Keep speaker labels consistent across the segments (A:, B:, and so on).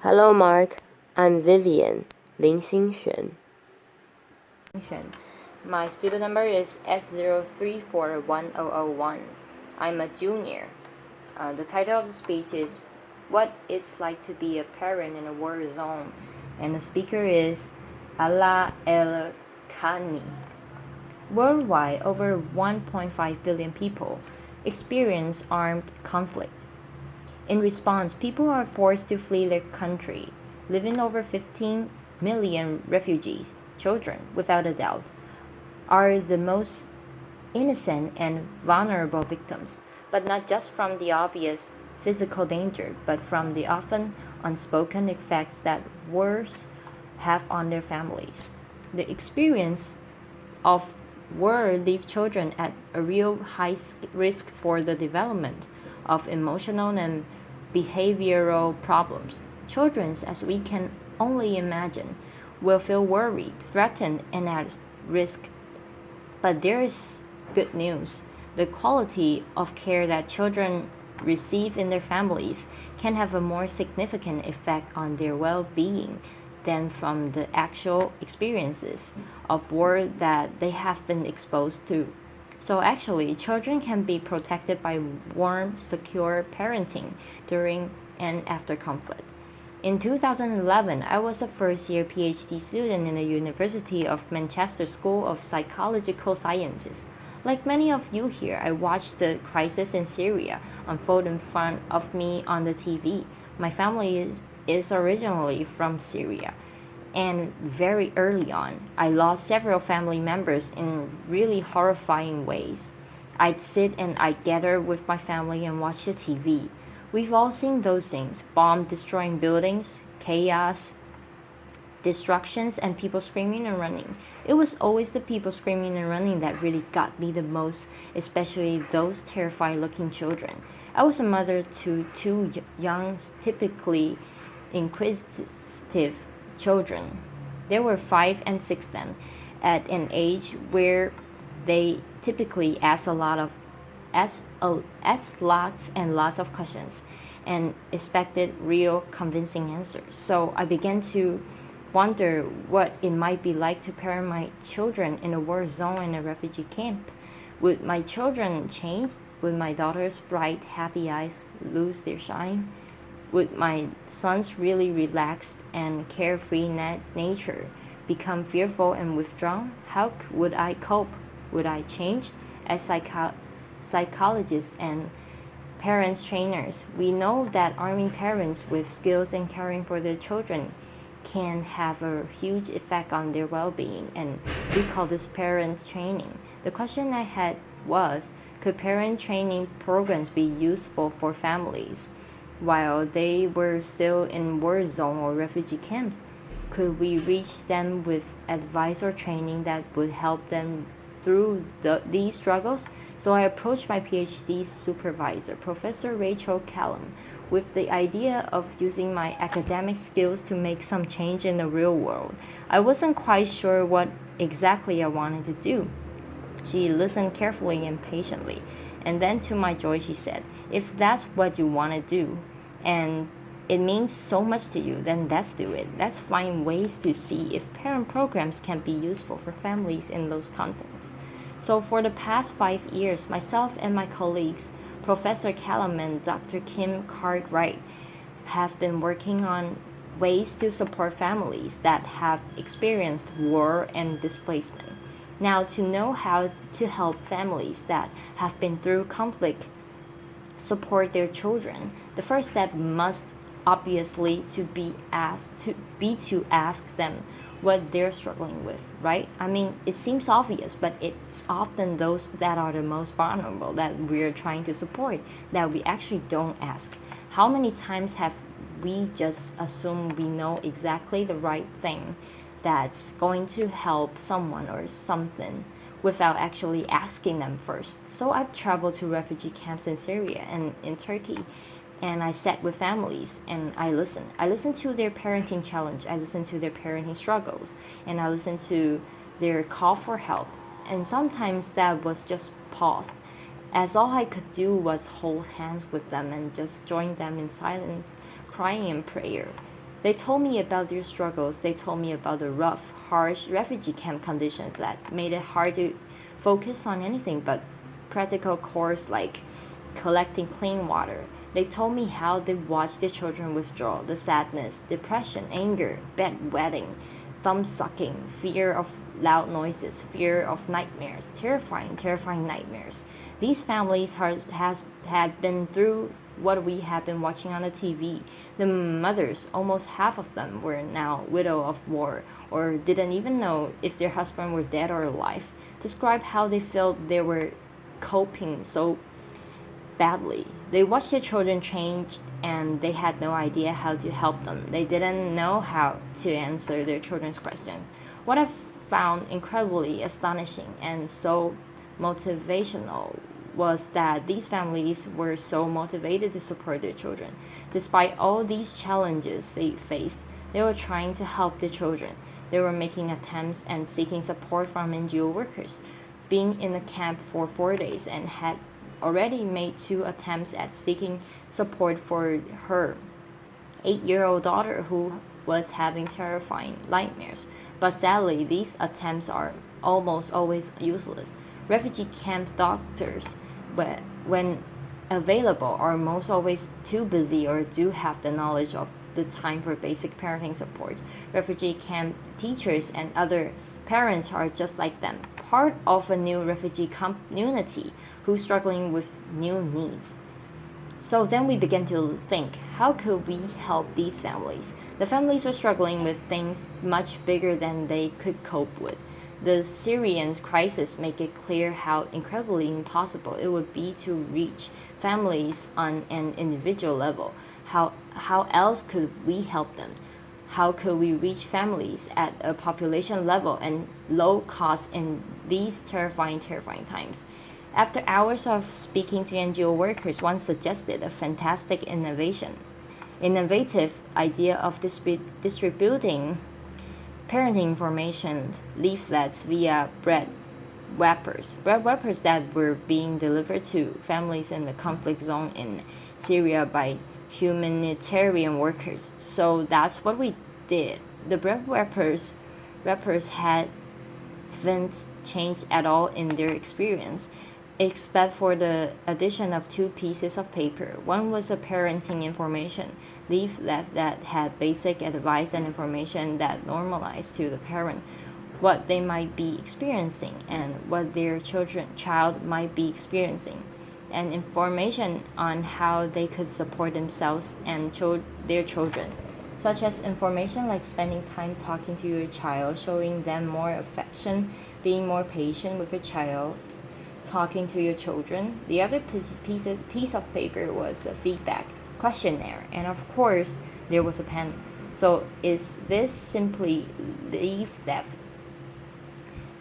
A: Hello, Mark. I'm Vivian, Lin Xinxuan. My student number is S03410001. I'm a junior. The title of the speech is What It's Like to Be a Parent in a War Zone, and the speaker is Aala El-Khani. Worldwide, over 1.5 billion people experience armed conflict. In response, people are forced to flee their country, leaving over 15 million refugees. Children, without a doubt, are the most innocent and vulnerable victims, but not just from the obvious physical danger, but from the often unspoken effects that wars have on their families. The experience of war leave children at a real high risk for the development of emotional and behavioral problems. Children, as we can only imagine, will feel worried, threatened, and at risk. But there is good news. The quality of care that children receive in their families can have a more significant effect on their well being than from the actual experiences of war that they have been exposed to. So, actually, children can be protected by warm, secure parenting during and after conflict. In 2011, I was a first year PhD student in the University of Manchester School of Psychological Sciences. Like many of you here, I watched the crisis in Syria unfold in front of me on the TV. My family is originally from Syria, and very early on, I lost several family members in really horrifying ways. I'd sit and I'd gather with my family and watch the TV. We've all seen those things: bomb destroying buildings, chaos, destructions, and people screaming and running. It was always the people screaming and running that really got me the most, especially those terrified looking children. I was a mother to two young, typically inquisitive children. They were 5 and 6 then, at an age where they typically ask lots and lots of questions and expected real convincing answers. So I began to wonder what it might be like to parent my children in a war zone and a refugee camp. Would my children change? Would my daughter's bright, happy eyes lose their shine? Would my son's really relaxed and carefree nature become fearful and withdrawn? How would I cope? Would I change? As psychologists and parents trainers, we know that arming parents with skills in caring for their children can have a huge effect on their well-being, and we call this parent training. The question I had was, could parent training programs be useful for families while they were still in war zone or refugee camps? Could we reach them with advice or training that would help them through these struggles? So I approached my PhD supervisor, Professor Rachel Callum, with the idea of using my academic skills to make some change in the real world. I wasn't quite sure what exactly I wanted to do. She listened carefully and patiently, and then to my joy she said, "If that's what you want to do, and it means so much to you, then let's do it. Let's find ways to see if parent programs can be useful for families in those contexts." So for the past 5 years, myself and my colleagues, Professor Callum and Dr. Kim Cartwright, have been working on ways to support families that have experienced war and displacement. Now, to know how to help families that have been through conflict support their children, the first step must obviously to ask them what they're struggling with, right? I mean, it seems obvious, but it's often those that are the most vulnerable that we're trying to support that we actually don't ask. How many times have we just assumed we know exactly the right thing that's going to help someone or something without actually asking them first? So I've traveled to refugee camps in Syria and in Turkey, and I sat with families and I listened. I listened to their parenting challenge, I listened to their parenting struggles, and I listened to their call for help. And sometimes that was just paused, as all I could do was hold hands with them and just join them in silent crying and prayer. They told me about their struggles. They told me about the rough, harsh refugee camp conditions that made it hard to focus on anything but practical chores like collecting clean water. They told me how they watched their children withdraw, the sadness, depression, anger, bedwetting, thumb sucking, fear of loud noises, fear of nightmares, terrifying nightmares. These families had been through what we had been watching on the TV. The mothers, almost half of them, were now widow of war or didn't even know if their husband were dead or alive. Described how they felt they were coping so badly. They watched their children change and they had no idea how to help them. They didn't know how to answer their children's questions. What I found incredibly astonishing and so motivational was that these families were so motivated to support their children. Despite all these challenges they faced, they were trying to help their children. They were making attempts and seeking support from NGO workers. Being in the camp for 4 days and had already made 2 attempts at seeking support for her 8-year-old daughter who was having terrifying nightmares. But sadly, these attempts are almost always useless. Refugee camp doctors, when available, are most always too busy or do have the knowledge of the time for basic parenting support. Refugee camp teachers and other parents are just like them, part of a new refugee community who's struggling with new needs. So then we began to think, how could we help these families? The families were struggling with things much bigger than they could cope with. The Syrian crisis made it clear how incredibly impossible it would be to reach families on an individual level. How else could we help them? How could we reach families at a population level and low cost in these terrifying times? After hours of speaking to NGO workers, one suggested a fantastic innovative idea of distributing parenting information leaflets via bread wrappers that were being delivered to families in the conflict zone in Syria by humanitarian workers. So that's what we did. The bread wrappers haven't changed at all in their experience, except for the addition of 2 pieces of paper. One was a parenting information leaflet that had basic advice and information that normalized to the parent what they might be experiencing and what their child might be experiencing, and information on how they could support themselves and their children, such as information like spending time talking to your child, showing them more affection, being more patient with your child, talking to your children. The other piece of paper was a feedback questionnaire, and of course there was a pen. So is this simply leaflet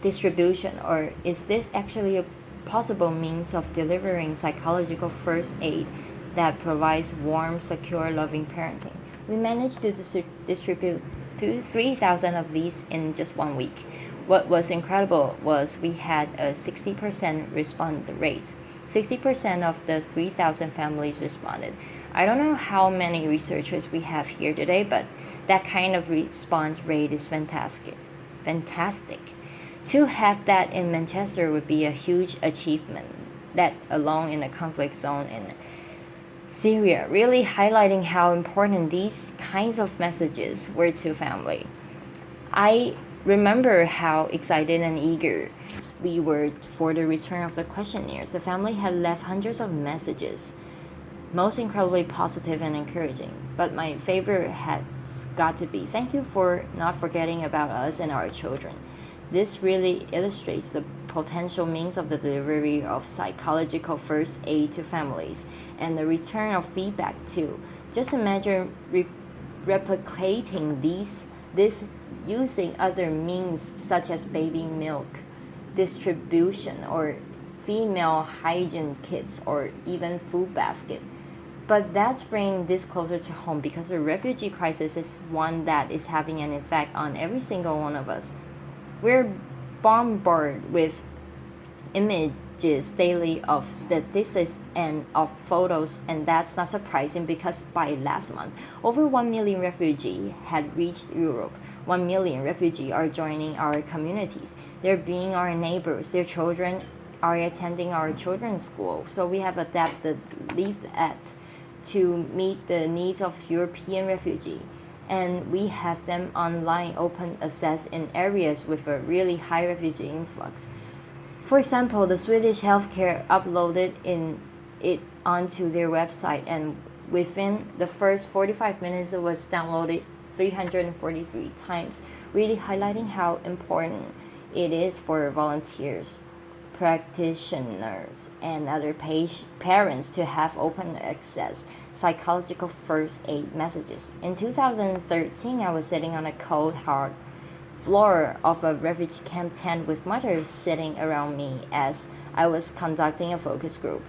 A: distribution, or is this actually a possible means of delivering psychological first aid that provides warm, secure, loving parenting? We managed to distribute 3,000 of these in just 1 week. What was incredible was we had a 60% response rate. 60% of the 3,000 families responded. I don't know how many researchers we have here today, but that kind of response rate is fantastic. To have that in Manchester would be a huge achievement, let alone in a conflict zone in Syria, really highlighting how important these kinds of messages were to family. I remember how excited and eager we were for the return of the questionnaires. The family had left hundreds of messages, most incredibly positive and encouraging. But my favorite has got to be, thank you for not forgetting about us and our children. This really illustrates the potential means of the delivery of psychological first aid to families and the return of feedback too. Just imagine replicating this using other means such as baby milk distribution or female hygiene kits or even food basket. But that's bringing this closer to home because the refugee crisis is one that is having an effect on every single one of us. We're bombarded with images daily of statistics and of photos, and that's not surprising because by last month, over 1 million refugees had reached Europe. 1 million refugees are joining our communities. They're being our neighbors. Their children are attending our children's school. So we have adapted Leave At to meet the needs of European refugees. And we have them online open access in areas with a really high refugee influx. For example, the Swedish healthcare uploaded it onto their website, and within the first 45 minutes, it was downloaded 343 times, really highlighting how important it is for volunteers, practitioners, and other parents to have open access psychological first aid messages. In 2013, I was sitting on a cold, hard floor of a refugee camp tent with mothers sitting around me as I was conducting a focus group.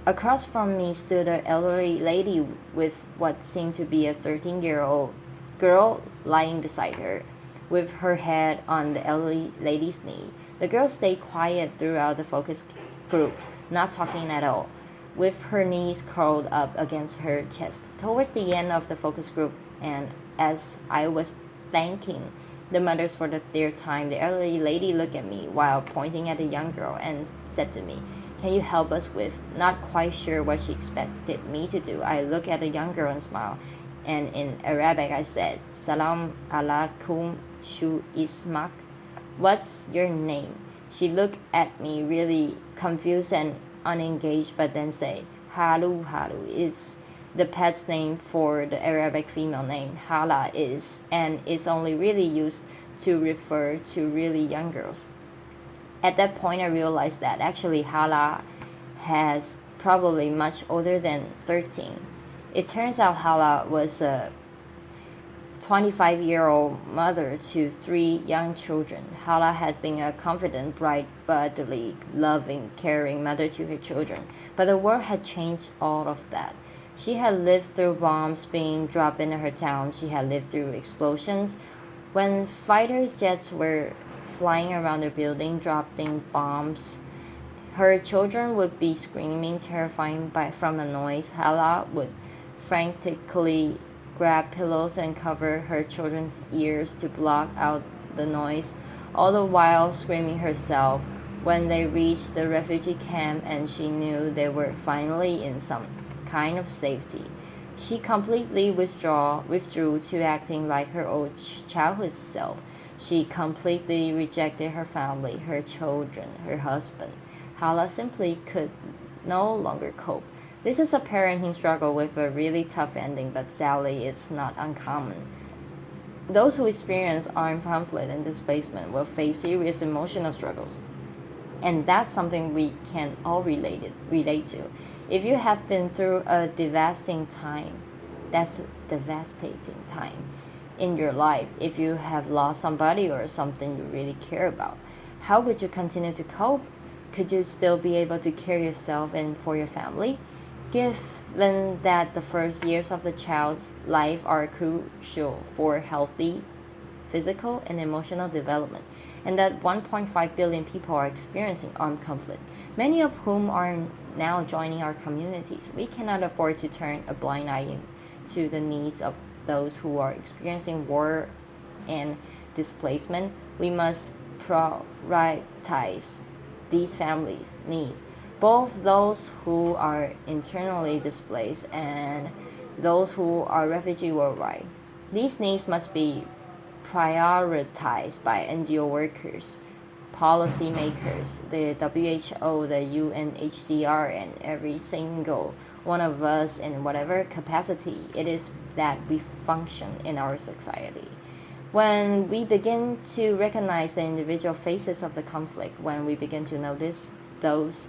A: Across from me stood an elderly lady with what seemed to be a 13-year-old girl lying beside her, with her head on the elderly lady's knee. The girl stayed quiet throughout the focus group, not talking at all, with her knees curled up against her chest. Towards the end of the focus group, and as I was thanking the mothers for their time, the elderly lady looked at me while pointing at the young girl and said to me, "Can you help us with?" Not quite sure what she expected me to do, I looked at the young girl and smiled, and in Arabic I said, "Salam alaikum shu ismak?" "What's your name?" She looked at me really confused and unengaged, but then said, "Halu Halu is the pet's name for the Arabic female name. Hala is, and is only really used to refer to really young girls." At that point, I realized that actually Hala has probably much older than 13. It turns out Hala was a 25-year-old mother to 3 young children. Hala had been a confident, bright, bubbly, loving, caring mother to her children. But the world had changed all of that. She had lived through bombs being dropped into her town. She had lived through explosions when fighter jets were flying around the building, dropping bombs. Her children would be screaming, terrifying from the noise. Hala would frantically grab pillows and cover her children's ears to block out the noise, all the while screaming herself when they reached the refugee camp and she knew they were finally in some kind of safety. She completely withdrew to acting like her old childhood self. She completely rejected her family, her children, her husband. Hala simply could no longer cope. This is a parenting struggle with a really tough ending, but sadly, it's not uncommon. Those who experience armed conflict and displacement will face serious emotional struggles, and that's something we can all relate to. If you have been through a devastating time in your life, if you have lost somebody or something you really care about, how would you continue to cope? Could you still be able to care yourself and for your family? Given that the first years of the child's life are crucial for healthy physical and emotional development, and that 1.5 billion people are experiencing armed conflict, many of whom are now joining our communities, we cannot afford to turn a blind eye to the needs of those who are experiencing war and displacement. We must prioritize these families' needs, both those who are internally displaced and those who are refugees worldwide. These needs must be prioritized by NGO workers, policymakers, the WHO, the UNHCR, and every single one of us in whatever capacity it is that we function in our society. When we begin to recognize the individual phases of the conflict, when we begin to notice those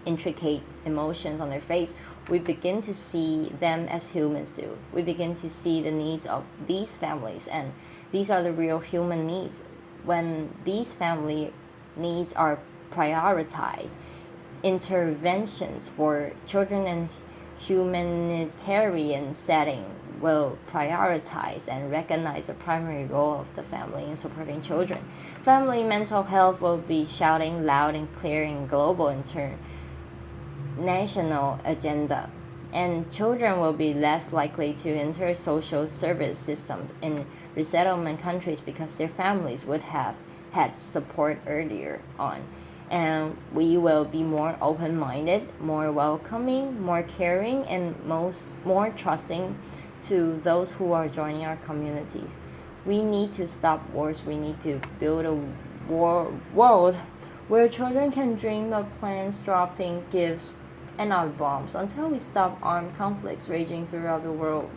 A: intricate emotions on their face, we begin to see them as humans do. We begin to see the needs of these families, and these are the real human needs. When these family needs are prioritized, interventions for children in humanitarian setting will prioritize and recognize the primary role of the family in supporting children. Family mental health will be shouting loud and clear in global international agenda, and children will be less likely to enter social service system in resettlement countries because their families would have had support earlier on. And we will be more open-minded, more welcoming, more caring, and more trusting to those who are joining our communities. We need to stop wars. We need to build a world where children can dream of planes dropping gifts and not bombs. Until we stop armed conflicts raging throughout the world,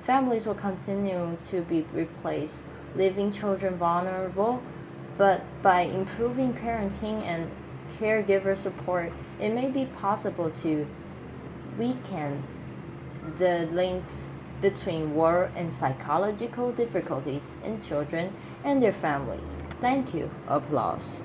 A: families will continue to be replaced, leaving children vulnerable. But by improving parenting and caregiver support, it may be possible to weaken the links between war and psychological difficulties in children and their families. Thank you. Applause.